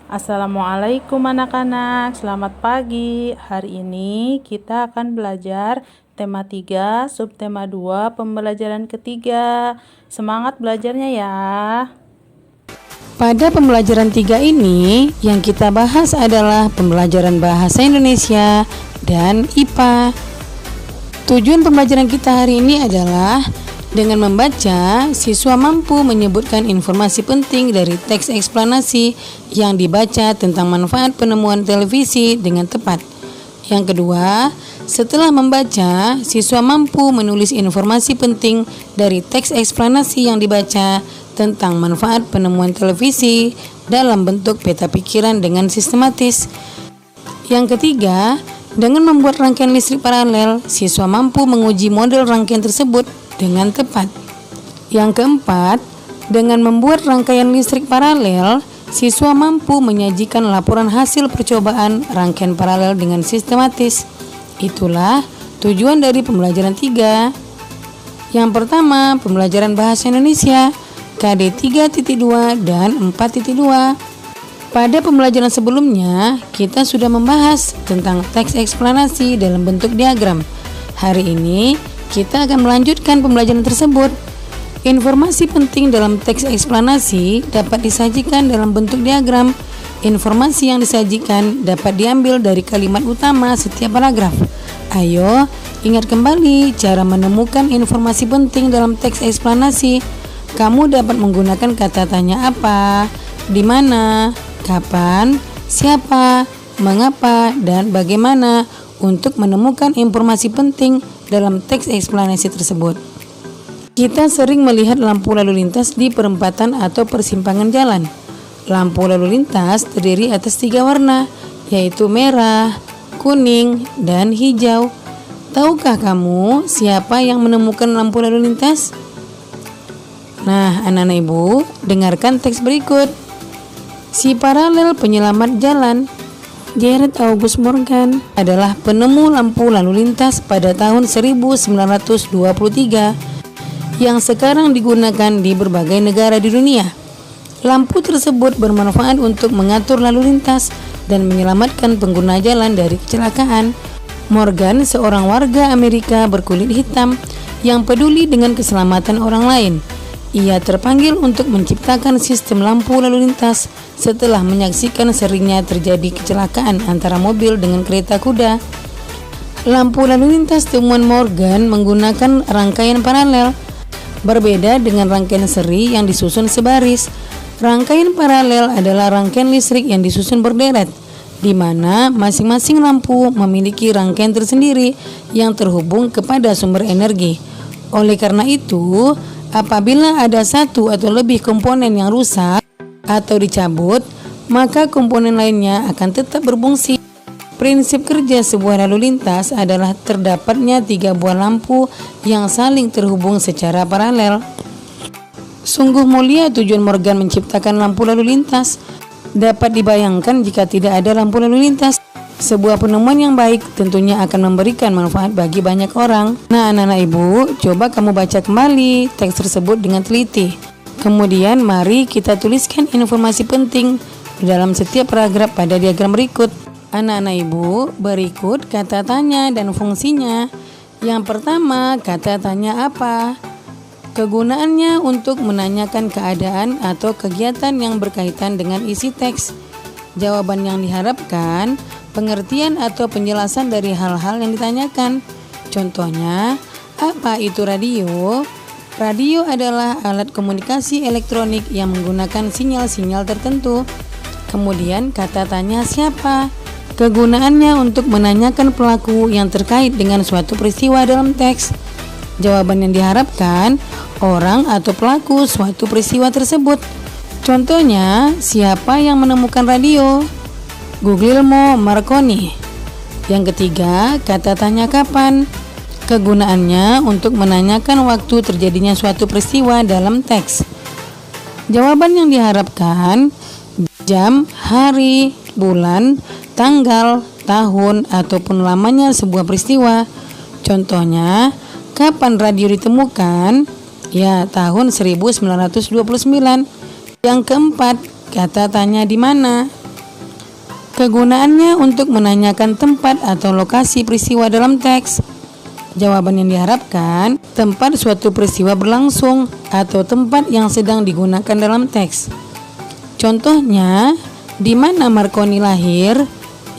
Assalamualaikum anak-anak, selamat pagi. Hari ini kita akan belajar tema 3, subtema 2, pembelajaran ketiga. Semangat belajarnya ya. Pada pembelajaran 3 ini, yang kita bahas adalah pembelajaran bahasa Indonesia dan IPA. Tujuan pembelajaran kita hari ini adalah dengan membaca, siswa mampu menyebutkan informasi penting dari teks eksplanasi yang dibaca tentang manfaat penemuan televisi dengan tepat. Yang kedua, setelah membaca, siswa mampu menulis informasi penting dari teks eksplanasi yang dibaca tentang manfaat penemuan televisi dalam bentuk peta pikiran dengan sistematis. Yang ketiga, dengan membuat rangkaian listrik paralel, siswa mampu menguji model rangkaian tersebut dengan tepat. Yang keempat, dengan membuat rangkaian listrik paralel, siswa mampu menyajikan laporan hasil percobaan rangkaian paralel dengan sistematis. Itulah tujuan dari pembelajaran 3. Yang pertama, pembelajaran bahasa Indonesia KD 3.2 dan 4.2. Pada pembelajaran sebelumnya, kita sudah membahas tentang teks eksplanasi dalam bentuk diagram. Hari ini, kita akan melanjutkan pembelajaran tersebut. Informasi penting dalam teks eksplanasi dapat disajikan dalam bentuk diagram. Informasi yang disajikan dapat diambil dari kalimat utama setiap paragraf. Ayo, ingat kembali cara menemukan informasi penting dalam teks eksplanasi. Kamu dapat menggunakan kata tanya apa, di mana, kapan, siapa, mengapa, dan bagaimana untuk menemukan informasi penting dalam teks eksplanasi tersebut. Kita sering melihat lampu lalu lintas di perempatan atau persimpangan jalan. Lampu lalu lintas terdiri atas 3 warna, yaitu merah, kuning, dan hijau. Tahukah kamu siapa yang menemukan lampu lalu lintas? Nah, anak-anak ibu, dengarkan teks berikut. Si paralel penyelamat jalan, Gerrit August Morgan, adalah penemu lampu lalu lintas pada tahun 1923 yang sekarang digunakan di berbagai negara di dunia. Lampu tersebut bermanfaat untuk mengatur lalu lintas dan menyelamatkan pengguna jalan dari kecelakaan. Morgan seorang warga Amerika berkulit hitam yang peduli dengan keselamatan orang lain. Ia terpanggil untuk menciptakan sistem lampu lalu lintas setelah menyaksikan seringnya terjadi kecelakaan antara mobil dengan kereta kuda. Lampu lalu lintas temuan Morgan menggunakan rangkaian paralel, berbeda dengan rangkaian seri yang disusun sebaris. Rangkaian paralel adalah rangkaian listrik yang disusun berderet, di mana masing-masing lampu memiliki rangkaian tersendiri yang terhubung kepada sumber energi. Oleh karena itu, apabila ada satu atau lebih komponen yang rusak atau dicabut, maka komponen lainnya akan tetap berfungsi. Prinsip kerja sebuah lalu lintas adalah terdapatnya 3 buah lampu yang saling terhubung secara paralel. Sungguh mulia tujuan Morgan menciptakan lampu lalu lintas. Dapat dibayangkan jika tidak ada lampu lalu lintas, sebuah penemuan yang baik tentunya akan memberikan manfaat bagi banyak orang. Nah, anak-anak ibu, coba kamu baca kembali teks tersebut dengan teliti. Kemudian mari kita tuliskan informasi penting dalam setiap paragraf pada diagram berikut. Anak-anak ibu, berikut kata tanya dan fungsinya. Yang pertama, kata tanya apa? Kegunaannya untuk menanyakan keadaan atau kegiatan yang berkaitan dengan isi teks. Jawaban yang diharapkan, pengertian atau penjelasan dari hal-hal yang ditanyakan. Contohnya, apa itu radio? Radio adalah alat komunikasi elektronik yang menggunakan sinyal-sinyal tertentu. Kemudian kata tanya siapa? Kegunaannya untuk menanyakan pelaku yang terkait dengan suatu peristiwa dalam teks. Jawaban yang diharapkan, orang atau pelaku suatu peristiwa tersebut. Contohnya, siapa yang menemukan radio? Guglielmo Marconi. Yang ketiga, kata tanya kapan? Kegunaannya untuk menanyakan waktu terjadinya suatu peristiwa dalam teks. Jawaban yang diharapkan, jam, hari, bulan, tanggal, tahun, ataupun lamanya sebuah peristiwa. Contohnya, kapan radio ditemukan? Ya, tahun 1929. Yang keempat, kata tanya di mana? Kegunaannya untuk menanyakan tempat atau lokasi peristiwa dalam teks. Jawaban yang diharapkan, tempat suatu peristiwa berlangsung atau tempat yang sedang digunakan dalam teks. Contohnya, di mana Marconi lahir?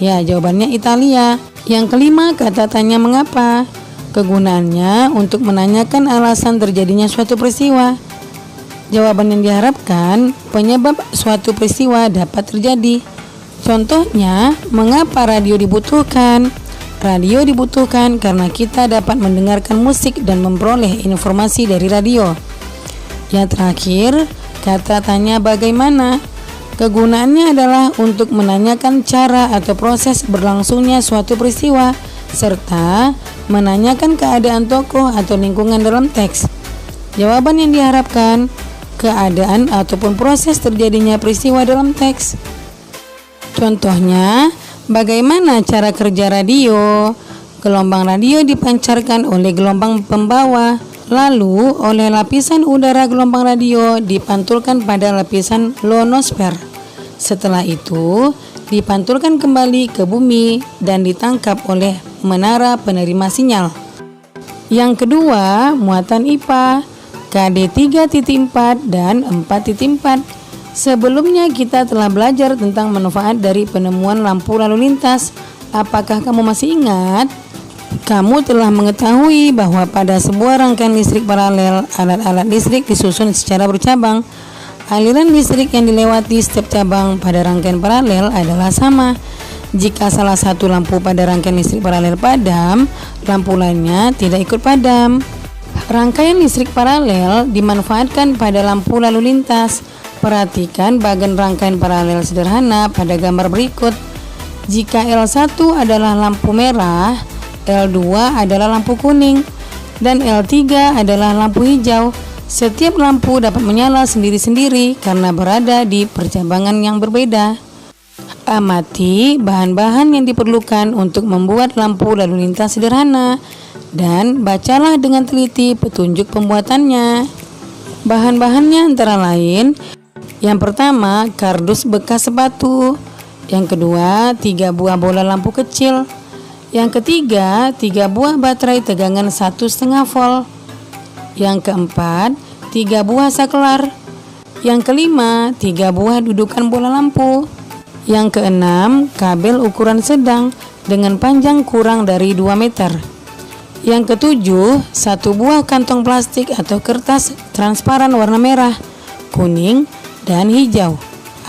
Ya, jawabannya Italia. Yang kelima, kata tanya mengapa. Kegunaannya untuk menanyakan alasan terjadinya suatu peristiwa. Jawaban yang diharapkan, penyebab suatu peristiwa dapat terjadi. Contohnya, mengapa radio dibutuhkan? Radio dibutuhkan karena kita dapat mendengarkan musik dan memperoleh informasi dari radio. Yang terakhir, kata tanya bagaimana. Kegunaannya adalah untuk menanyakan cara atau proses berlangsungnya suatu peristiwa, serta menanyakan keadaan tokoh atau lingkungan dalam teks. Jawaban yang diharapkan, keadaan ataupun proses terjadinya peristiwa dalam teks. Contohnya, bagaimana cara kerja radio? Gelombang radio dipancarkan oleh gelombang pembawa, lalu oleh lapisan udara gelombang radio dipantulkan pada lapisan ionosfer. Setelah itu, dipantulkan kembali ke bumi dan ditangkap oleh menara penerima sinyal. Yang kedua, muatan IPA, KD 3.4 dan 4.4. Sebelumnya kita telah belajar tentang manfaat dari penemuan lampu lalu lintas. Apakah kamu masih ingat? Kamu telah mengetahui bahwa pada sebuah rangkaian listrik paralel, alat-alat listrik disusun secara bercabang. Aliran listrik yang dilewati setiap cabang pada rangkaian paralel adalah sama. Jika salah satu lampu pada rangkaian listrik paralel padam, lampu lainnya tidak ikut padam. Rangkaian listrik paralel dimanfaatkan pada lampu lalu lintas. Perhatikan bagian rangkaian paralel sederhana pada gambar berikut. Jika L1 adalah lampu merah, L2 adalah lampu kuning, dan L3 adalah lampu hijau. Setiap lampu dapat menyala sendiri-sendiri karena berada di percabangan yang berbeda. Amati bahan-bahan yang diperlukan untuk membuat lampu lalu lintas sederhana dan bacalah dengan teliti petunjuk pembuatannya. Bahan-bahannya antara lain, yang pertama, kardus bekas sepatu. Yang kedua, 3 buah bola lampu kecil. Yang ketiga, 3 buah baterai tegangan 1,5 volt. Yang keempat, 3 buah saklar. Yang kelima, 3 buah dudukan bola lampu. Yang keenam, kabel ukuran sedang dengan panjang kurang dari 2 meter. Yang ketujuh, 1 buah kantong plastik atau kertas transparan warna merah, kuning, dan hijau.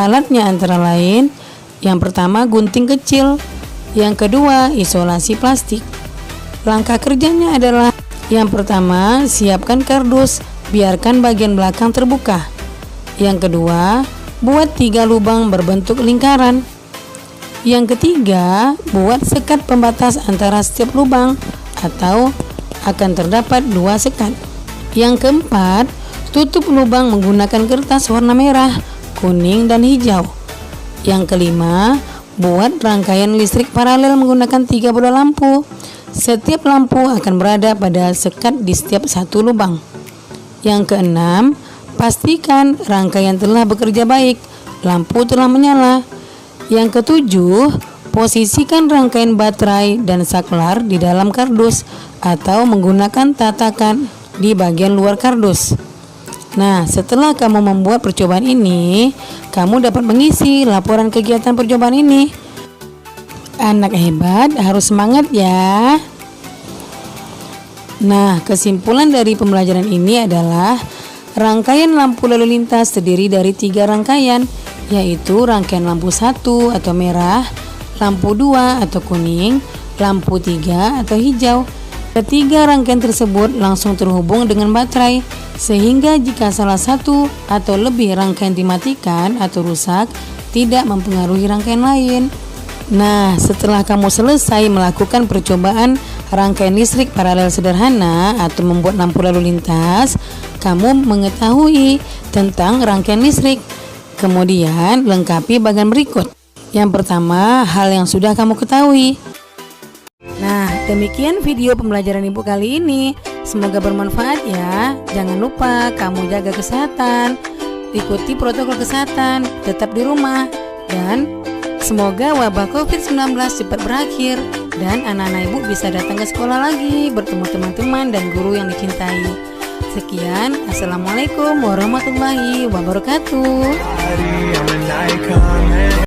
Alatnya antara lain, yang pertama gunting kecil, yang kedua isolasi plastik. Langkah kerjanya adalah, yang pertama siapkan kardus, biarkan bagian belakang terbuka. Yang kedua, buat 3 lubang berbentuk lingkaran. Yang ketiga, buat sekat pembatas antara setiap lubang atau akan terdapat 2 sekat. Yang keempat, tutup lubang menggunakan kertas warna merah, kuning, dan hijau. Yang kelima, buat rangkaian listrik paralel menggunakan 3 bola lampu. Setiap lampu akan berada pada sekat di setiap 1 lubang. Yang keenam, pastikan rangkaian telah bekerja baik, lampu telah menyala. Yang ketujuh, posisikan rangkaian baterai dan saklar di dalam kardus atau menggunakan tatakan di bagian luar kardus. Nah, setelah kamu membuat percobaan ini, kamu dapat mengisi laporan kegiatan percobaan ini. Anak hebat harus semangat ya. Nah, kesimpulan dari pembelajaran ini adalah rangkaian lampu lalu lintas terdiri dari 3 rangkaian, yaitu rangkaian lampu 1 atau merah, lampu 2 atau kuning, lampu 3 atau hijau. Ketiga rangkaian tersebut langsung terhubung dengan baterai, sehingga jika salah satu atau lebih rangkaian dimatikan atau rusak, tidak mempengaruhi rangkaian lain. Nah, setelah kamu selesai melakukan percobaan rangkaian listrik paralel sederhana atau membuat lampu lalu lintas, kamu mengetahui tentang rangkaian listrik. Kemudian, lengkapi bagian berikut. Yang pertama, hal yang sudah kamu ketahui. Nah, demikian video pembelajaran Ibu kali ini. Semoga bermanfaat ya. Jangan lupa kamu jaga kesehatan, ikuti protokol kesehatan, tetap di rumah, dan Semoga wabah COVID-19 cepat berakhir dan anak-anak ibu bisa datang ke sekolah lagi, bertemu teman-teman dan guru yang dicintai. Sekian, Assalamualaikum warahmatullahi wabarakatuh.